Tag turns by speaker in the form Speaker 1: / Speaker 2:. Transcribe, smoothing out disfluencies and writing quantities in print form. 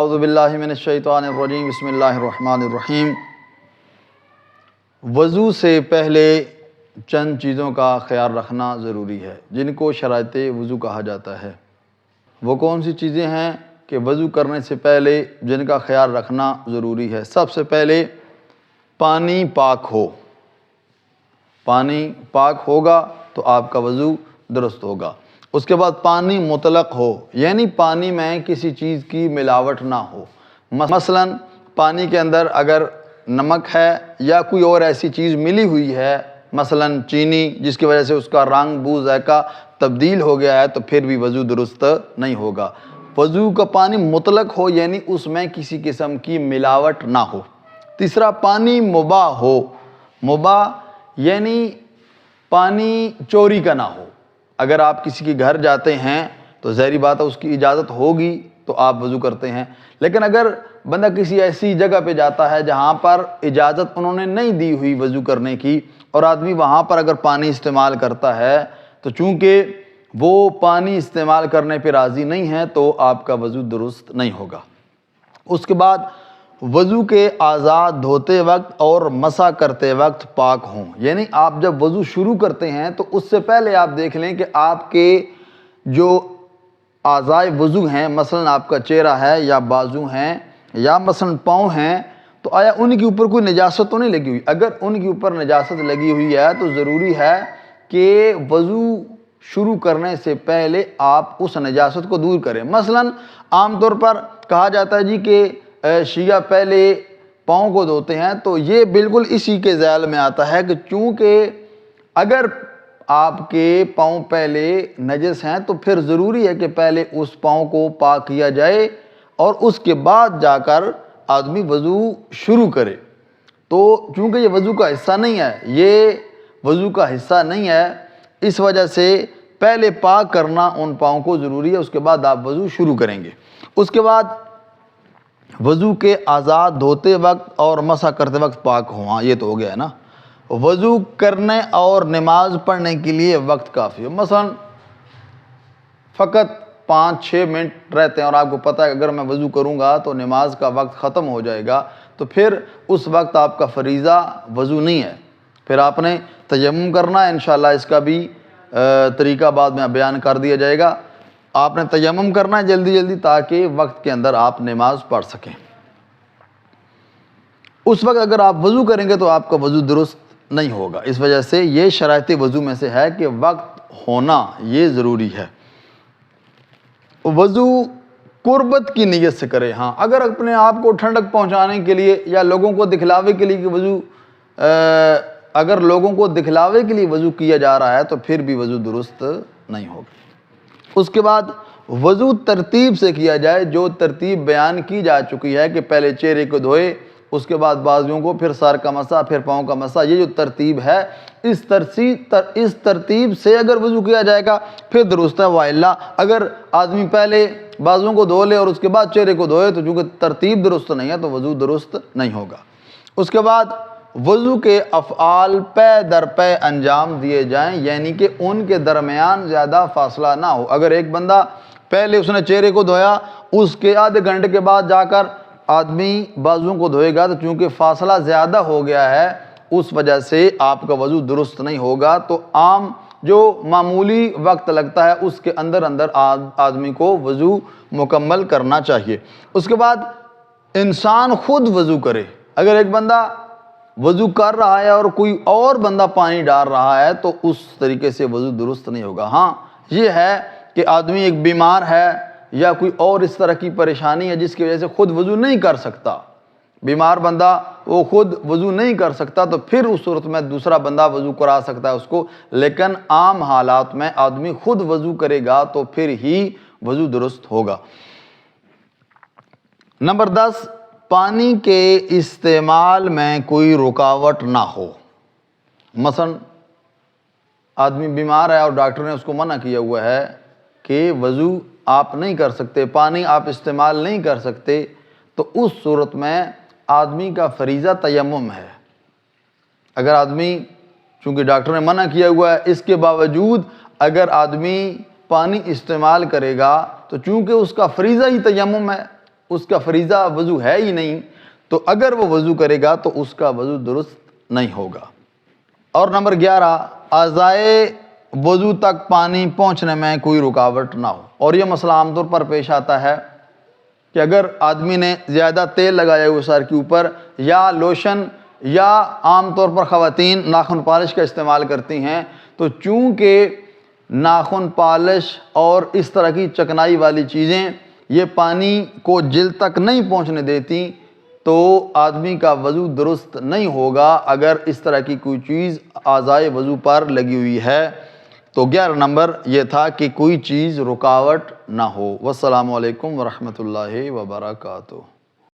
Speaker 1: اعوذ باللہ من الشیطان الرجیم بسم اللہ الرحمن الرحیم۔ وضو سے پہلے چند چیزوں کا خیال رکھنا ضروری ہے جن کو شرائط وضو کہا جاتا ہے۔ وہ کون سی چیزیں ہیں کہ وضو کرنے سے پہلے جن کا خیال رکھنا ضروری ہے؟ سب سے پہلے پانی پاک ہو۔ پانی پاک ہوگا تو آپ کا وضو درست ہوگا۔ اس کے بعد پانی مطلق ہو، یعنی پانی میں کسی چیز کی ملاوٹ نہ ہو۔ مثلا پانی کے اندر اگر نمک ہے یا کوئی اور ایسی چیز ملی ہوئی ہے، مثلا چینی، جس کی وجہ سے اس کا رنگ بو ذائقہ تبدیل ہو گیا ہے، تو پھر بھی وضو درست نہیں ہوگا۔ وضو کا پانی مطلق ہو، یعنی اس میں کسی قسم کی ملاوٹ نہ ہو۔ تیسرا، پانی مباح ہو۔ مباح یعنی پانی چوری کا نہ ہو۔ اگر آپ کسی کے گھر جاتے ہیں تو ظاہری بات ہے اس کی اجازت ہوگی تو آپ وضو کرتے ہیں، لیکن اگر بندہ کسی ایسی جگہ پہ جاتا ہے جہاں پر اجازت انہوں نے نہیں دی ہوئی وضو کرنے کی، اور آدمی وہاں پر اگر پانی استعمال کرتا ہے تو چونکہ وہ پانی استعمال کرنے پہ راضی نہیں ہے تو آپ کا وضو درست نہیں ہوگا۔ اس کے بعد وضو کے اعضاء دھوتے وقت اور مسح کرتے وقت پاک ہوں، یعنی آپ جب وضو شروع کرتے ہیں تو اس سے پہلے آپ دیکھ لیں کہ آپ کے جو اعضاء وضو ہیں، مثلا آپ کا چہرہ ہے یا بازو ہیں یا مثلا پاؤں ہیں، تو آیا ان کے اوپر کوئی نجاست تو نہیں لگی ہوئی؟ اگر ان کے اوپر نجاست لگی ہوئی ہے تو ضروری ہے کہ وضو شروع کرنے سے پہلے آپ اس نجاست کو دور کریں۔ مثلا عام طور پر کہا جاتا ہے جی کہ شیعہ پہلے پاؤں کو دھوتے ہیں، تو یہ بالکل اسی کے ذیل میں آتا ہے کہ چونکہ اگر آپ کے پاؤں پہلے نجس ہیں تو پھر ضروری ہے کہ پہلے اس پاؤں کو پاک کیا جائے اور اس کے بعد جا کر آدمی وضو شروع کرے۔ تو چونکہ یہ وضو کا حصہ نہیں ہے، یہ وضو کا حصہ نہیں ہے، اس وجہ سے پہلے پاک کرنا ان پاؤں کو ضروری ہے، اس کے بعد آپ وضو شروع کریں گے۔ اس کے بعد وضو کے اعضاء دھوتے وقت اور مسح کرتے وقت پاک ہوں۔ ہاں یہ تو ہو گیا ہے نا۔ وضو کرنے اور نماز پڑھنے کے لیے وقت کافی ہے۔ مثلا فقط 5-6 منٹ رہتے ہیں اور آپ کو پتہ ہے اگر میں وضو کروں گا تو نماز کا وقت ختم ہو جائے گا، تو پھر اس وقت آپ کا فریضہ وضو نہیں ہے، پھر آپ نے تیمم کرنا ہے۔ انشاءاللہ اس کا بھی طریقہ بعد میں بیان کر دیا جائے گا۔ آپ نے تیمم کرنا ہے جلدی جلدی تاکہ وقت کے اندر آپ نماز پڑھ سکیں۔ اس وقت اگر آپ وضو کریں گے تو آپ کا وضو درست نہیں ہوگا، اس وجہ سے یہ شرائط وضو میں سے ہے کہ وقت ہونا یہ ضروری ہے۔ وضو قربت کی نیت سے کرے۔ ہاں اگر اپنے آپ کو ٹھنڈک پہنچانے کے لیے یا لوگوں کو دکھلاوے کے لیے کہ وضو اگر لوگوں کو دکھلاوے کے لیے وضو کیا جا رہا ہے تو پھر بھی وضو درست نہیں ہوگا۔ اس کے بعد وضو ترتیب سے کیا جائے، جو ترتیب بیان کی جا چکی ہے کہ پہلے چہرے کو دھوئے، اس کے بعد بازوؤں کو، پھر سر کا مسح، پھر پاؤں کا مسح، یہ جو ترتیب ہے اس ترتیب سے اگر وضو کیا جائے گا پھر درست ہے۔ وإلا اگر آدمی پہلے بازوؤں کو دھو لے اور اس کے بعد چہرے کو دھوئے تو چونکہ ترتیب درست نہیں ہے تو وضو درست نہیں ہوگا۔ اس کے بعد وضو کے افعال پے در پے انجام دیے جائیں، یعنی کہ ان کے درمیان زیادہ فاصلہ نہ ہو۔ اگر ایک بندہ پہلے اس نے چہرے کو دھویا، اس کے آدھے گھنٹے کے بعد جا کر آدمی بازوؤں کو دھوئے گا تو چونکہ فاصلہ زیادہ ہو گیا ہے اس وجہ سے آپ کا وضو درست نہیں ہوگا۔ تو عام جو معمولی وقت لگتا ہے اس کے اندر آدمی کو وضو مکمل کرنا چاہیے۔ اس کے بعد انسان خود وضو کرے۔ اگر ایک بندہ وضو کر رہا ہے اور کوئی اور بندہ پانی ڈال رہا ہے تو اس طریقے سے وضو درست نہیں ہوگا۔ ہاں یہ ہے کہ آدمی ایک بیمار ہے یا کوئی اور اس طرح کی پریشانی ہے جس کی وجہ سے خود وضو نہیں کر سکتا، بیمار بندہ وہ خود وضو نہیں کر سکتا، تو پھر اس صورت میں دوسرا بندہ وضو کرا سکتا ہے اس کو، لیکن عام حالات میں آدمی خود وضو کرے گا تو پھر ہی وضو درست ہوگا۔ نمبر 10، پانی کے استعمال میں کوئی رکاوٹ نہ ہو۔ مثلا آدمی بیمار ہے اور ڈاکٹر نے اس کو منع کیا ہوا ہے کہ وضو آپ نہیں کر سکتے، پانی آپ استعمال نہیں کر سکتے، تو اس صورت میں آدمی کا فریضہ تیمم ہے۔ اگر آدمی چونکہ ڈاکٹر نے منع کیا ہوا ہے اس کے باوجود اگر آدمی پانی استعمال کرے گا تو چونکہ اس کا فریضہ ہی تیمم ہے، اس کا فریضہ وضو ہے ہی نہیں، تو اگر وہ وضو کرے گا تو اس کا وضو درست نہیں ہوگا۔ اور نمبر 11، اعضائے وضو تک پانی پہنچنے میں کوئی رکاوٹ نہ ہو۔ اور یہ مسئلہ عام طور پر پیش آتا ہے کہ اگر آدمی نے زیادہ تیل لگایا ہوا سر کے اوپر یا لوشن، یا عام طور پر خواتین ناخن پالش کا استعمال کرتی ہیں، تو چونکہ ناخن پالش اور اس طرح کی چکنائی والی چیزیں یہ پانی کو جلد تک نہیں پہنچنے دیتی، تو آدمی کا وضو درست نہیں ہوگا اگر اس طرح کی کوئی چیز اعضائے وضو پر لگی ہوئی ہے۔ تو 11 نمبر یہ تھا کہ کوئی چیز رکاوٹ نہ ہو۔ والسلام علیکم ورحمۃ اللہ وبرکاتہ۔